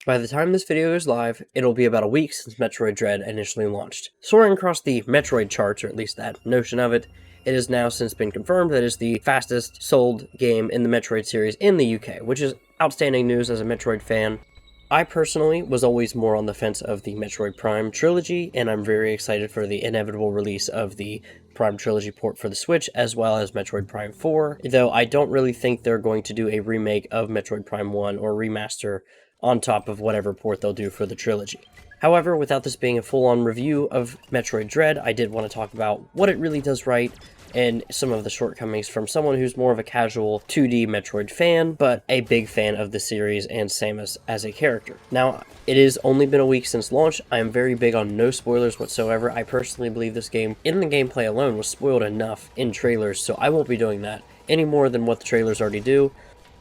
By the time this video goes live, it'll be about a week since Metroid Dread initially launched. Soaring across the Metroid charts, or at least that notion of it, it has now since been confirmed that it is the fastest sold game in the Metroid series in the UK, which is outstanding news as a Metroid fan. I personally was always more on the fence of the Metroid Prime trilogy, and I'm very excited for the inevitable release of the Prime Trilogy port for the Switch, as well as Metroid Prime 4, though I don't really think they're going to do a remake of Metroid Prime 1 or remaster on top of whatever port they'll do for the trilogy. However, without this being a full-on review of Metroid Dread, I did want to talk about what it really does right, and some of the shortcomings from someone who's more of a casual 2D Metroid fan, but a big fan of the series and Samus as a character. Now, it has only been a week since launch. I am very big on no spoilers whatsoever. I personally believe this game, in the gameplay alone, was spoiled enough in trailers, so I won't be doing that any more than what the trailers already do.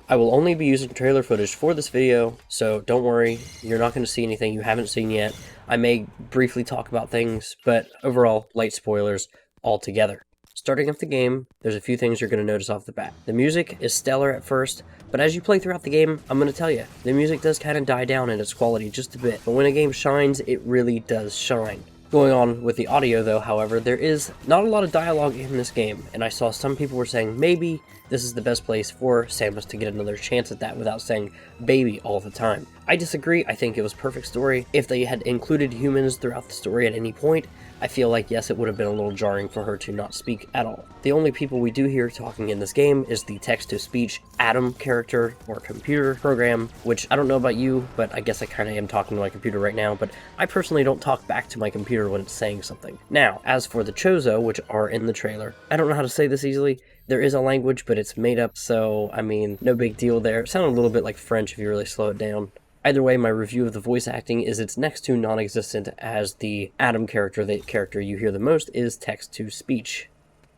I will only be using trailer footage for this video, so don't worry, you're not going to see anything you haven't seen yet. I may briefly talk about things, but overall, light spoilers altogether. Starting off the game, there's a few things you're going to notice off the bat. The music is stellar at first, but as you play throughout the game, I'm going to tell you, the music does kind of die down in its quality just a bit, but when a game shines, it really does shine. Going on with the audio though, however, there is not a lot of dialogue in this game, and I saw some people were saying maybe this is the best place for Samus to get another chance at that without saying baby all the time. I disagree. I think it was perfect story. If they had included humans throughout the story at any point, I feel like yes, it would have been a little jarring for her to not speak at all. The only people we do hear talking in this game is the text-to-speech Adam character or computer program, which I don't know about you, but I guess I kind of am talking to my computer right now, but I personally don't talk back to my computer when it's saying something. Now, as for the Chozo, which are in the trailer, I don't know how to say this easily. There is a language, but it's made up, so, I mean, no big deal there. It sounded a little bit like French if you really slow it down. Either way, my review of the voice acting is it's next to non-existent, as the Adam character, the character you hear the most, is text-to-speech.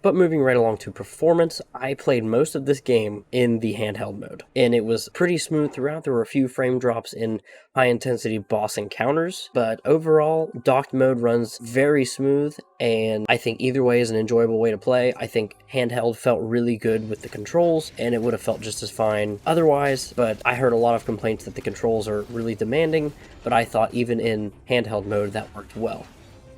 But moving right along to performance, I played most of this game in the handheld mode, and it was pretty smooth throughout. There were a few frame drops in high-intensity boss encounters, but overall, docked mode runs very smooth, and I think either way is an enjoyable way to play. I think handheld felt really good with the controls, and it would have felt just as fine otherwise, but I heard a lot of complaints that the controls are really demanding, but I thought even in handheld mode that worked well.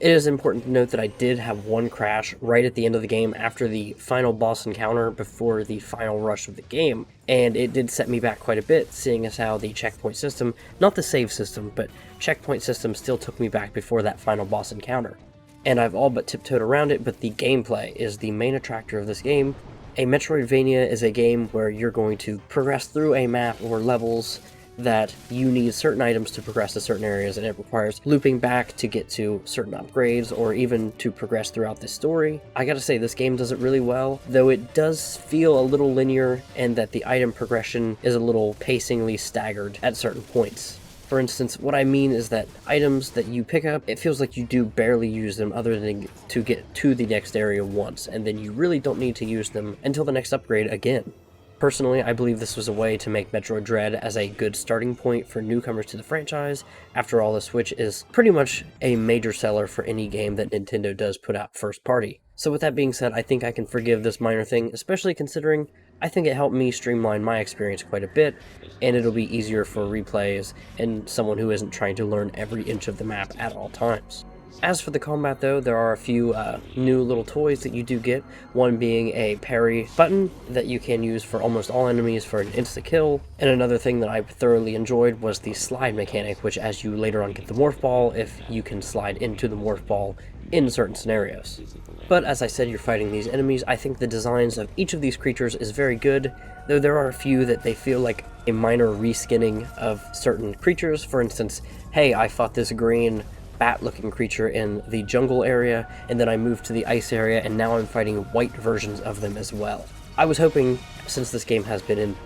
It is important to note that I did have one crash right at the end of the game after the final boss encounter before the final rush of the game, and it did set me back quite a bit, seeing as how the checkpoint system, not the save system, but checkpoint system still took me back before that final boss encounter. And I've all but tiptoed around it, but the gameplay is the main attractor of this game. A Metroidvania is a game where you're going to progress through a map or levels that you need certain items to progress to certain areas, and it requires looping back to get to certain upgrades or even to progress throughout the story. I gotta say, this game does it really well, though it does feel a little linear and that the item progression is a little pacingly staggered at certain points. For instance, what I mean is that items that you pick up, it feels like you do barely use them other than to get to the next area once, and then you really don't need to use them until the next upgrade again. Personally, I believe this was a way to make Metroid Dread as a good starting point for newcomers to the franchise. After all, the Switch is pretty much a major seller for any game that Nintendo does put out first party. So with that being said, I think I can forgive this minor thing, especially considering I think it helped me streamline my experience quite a bit, and it'll be easier for replays and someone who isn't trying to learn every inch of the map at all times. As for the combat though, there are a few new little toys that you do get, one being a parry button that you can use for almost all enemies for an insta-kill, and another thing that I thoroughly enjoyed was the slide mechanic, which as you later on get the morph ball, if you can slide into the morph ball in certain scenarios. But as I said, you're fighting these enemies. I think the designs of each of these creatures is very good, though there are a few that they feel like a minor reskinning of certain creatures. For instance, hey, I fought this green bat-looking creature in the jungle area, and then I moved to the ice area, and now I'm fighting white versions of them as well. I was hoping, since this game has been in,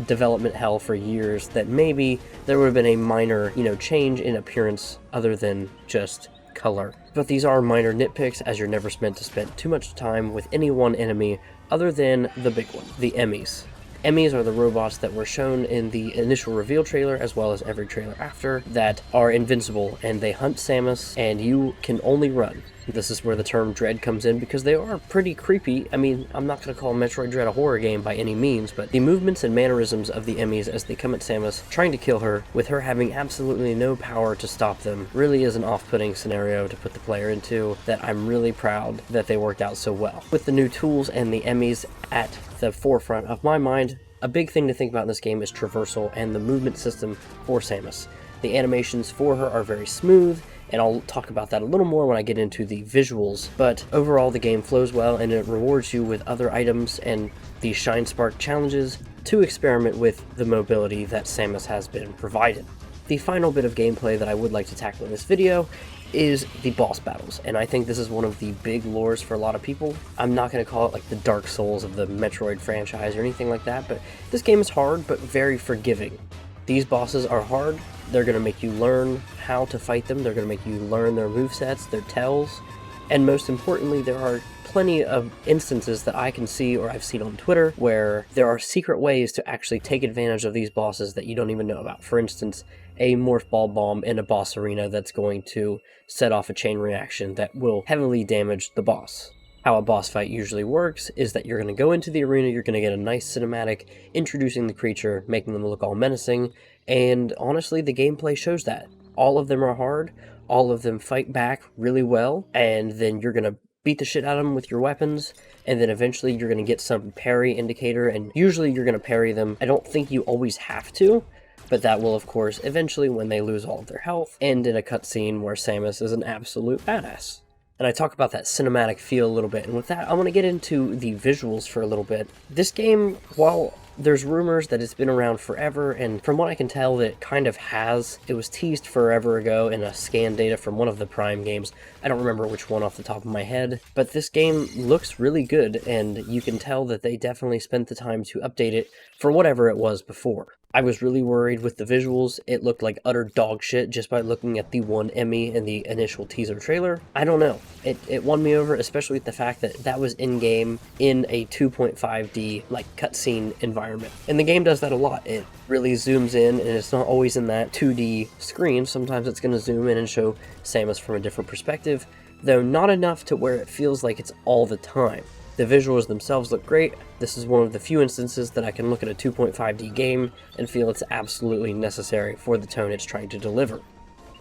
development hell for years, that maybe there would have been a minor, change in appearance other than just color. But these are minor nitpicks, as you're never meant to spend too much time with any one enemy other than the big one, the Emmys. Emmys are the robots that were shown in the initial reveal trailer, as well as every trailer after, that are invincible, and they hunt Samus, and you can only run. This is where the term Dread comes in because they are pretty creepy. I mean, I'm not going to call Metroid Dread a horror game by any means, but the movements and mannerisms of the Emmys as they come at Samus, trying to kill her, with her having absolutely no power to stop them, really is an off-putting scenario to put the player into that I'm really proud that they worked out so well. With the new tools and the Emmys at the forefront of my mind, a big thing to think about in this game is traversal and the movement system for Samus. The animations for her are very smooth, and I'll talk about that a little more when I get into the visuals, but overall the game flows well and it rewards you with other items and the Shine Spark challenges to experiment with the mobility that Samus has been provided. The final bit of gameplay that I would like to tackle in this video is the boss battles, and I think this is one of the big lures for a lot of people. I'm not going to call it like the Dark Souls of the Metroid franchise or anything like that, but this game is hard but very forgiving. These bosses are hard. They're going to make you learn how to fight them, they're going to make you learn their movesets, their tells, and most importantly, there are plenty of instances that I can see or I've seen on Twitter where there are secret ways to actually take advantage of these bosses that you don't even know about. For instance, a Morph Ball Bomb in a boss arena that's going to set off a chain reaction that will heavily damage the boss. How a boss fight usually works is that you're going to go into the arena, you're going to get a nice cinematic introducing the creature, making them look all menacing, and honestly, the gameplay shows that. All of them are hard, all of them fight back really well, and then you're going to beat the shit out of them with your weapons, and then eventually you're going to get some parry indicator, and usually you're going to parry them. I don't think you always have to, but that will, of course, eventually, when they lose all of their health, end in a cutscene where Samus is an absolute badass. And I talk about that cinematic feel a little bit, and with that, I want to get into the visuals for a little bit. This game, while there's rumors that it's been around forever, and from what I can tell, that it kind of has. It was teased forever ago in a scan data from one of the Prime games. I don't remember which one off the top of my head, but this game looks really good, and you can tell that they definitely spent the time to update it for whatever it was before. I was really worried with the visuals. It looked like utter dog shit just by looking at the one Emmy in the initial teaser trailer. I don't know. It won me over, especially with the fact that that was in-game in a 2.5D like cutscene environment. And the game does that a lot. It really zooms in, and it's not always in that 2D screen. Sometimes it's going to zoom in and show Samus from a different perspective, though not enough to where it feels like it's all the time. The visuals themselves look great. This is one of the few instances that I can look at a 2.5D game and feel it's absolutely necessary for the tone it's trying to deliver.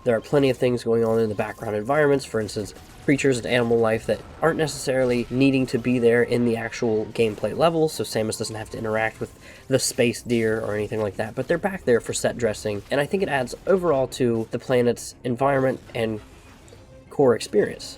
There are plenty of things going on in the background environments, for instance, creatures and animal life that aren't necessarily needing to be there in the actual gameplay level, so Samus doesn't have to interact with the space deer or anything like that, but they're back there for set dressing, and I think it adds overall to the planet's environment and core experience.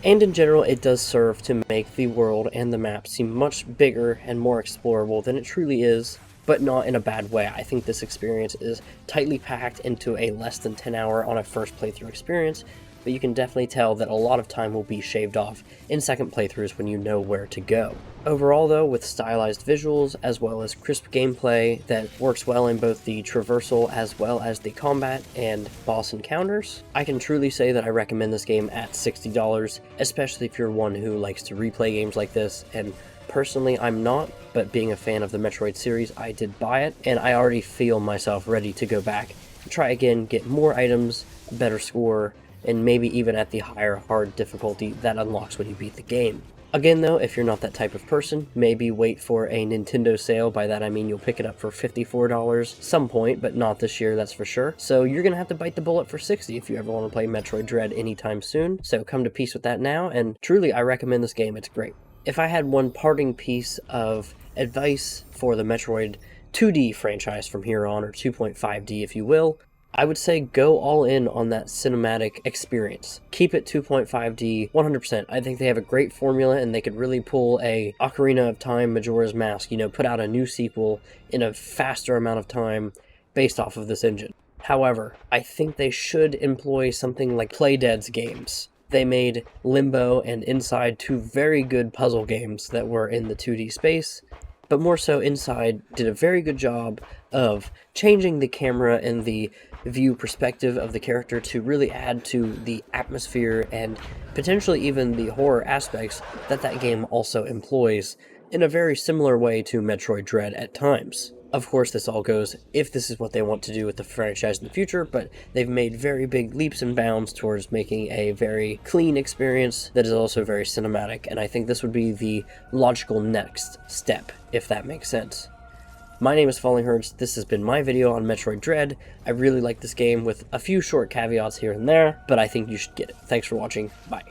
And in general, it does serve to make the world and the map seem much bigger and more explorable than it truly is, but not in a bad way. I think this experience is tightly packed into a less than 10 hour on a first playthrough experience, but you can definitely tell that a lot of time will be shaved off in second playthroughs when you know where to go. Overall though, with stylized visuals as well as crisp gameplay that works well in both the traversal as well as the combat and boss encounters, I can truly say that I recommend this game at $60, especially if you're one who likes to replay games like this, and personally I'm not, but being a fan of the Metroid series, I did buy it, and I already feel myself ready to go back, try again, get more items, a better score, and maybe even at the higher hard difficulty that unlocks when you beat the game. Again though, if you're not that type of person, maybe wait for a Nintendo sale. By that I mean you'll pick it up for $54 some point, but not this year, that's for sure. So you're gonna have to bite the bullet for $60 if you ever want to play Metroid Dread anytime soon. So come to peace with that now, and truly I recommend this game, it's great. If I had one parting piece of advice for the Metroid 2D franchise from here on, or 2.5D if you will, I would say go all in on that cinematic experience. Keep it 2.5D 100%. I think they have a great formula, and they could really pull a Ocarina of Time Majora's Mask, put out a new sequel in a faster amount of time based off of this engine. However, I think they should employ something like Playdead's games. They made Limbo and Inside, two very good puzzle games that were in the 2D space, but more so Inside did a very good job of changing the camera and the view perspective of the character to really add to the atmosphere and potentially even the horror aspects that that game also employs in a very similar way to Metroid Dread at times. Of course, this all goes if this is what they want to do with the franchise in the future, but they've made very big leaps and bounds towards making a very clean experience that is also very cinematic, and I think this would be the logical next step, if that makes sense. My name is Falling Hertz. This has been my video on Metroid Dread. I really like this game with a few short caveats here and there, but I think you should get it. Thanks for watching. Bye.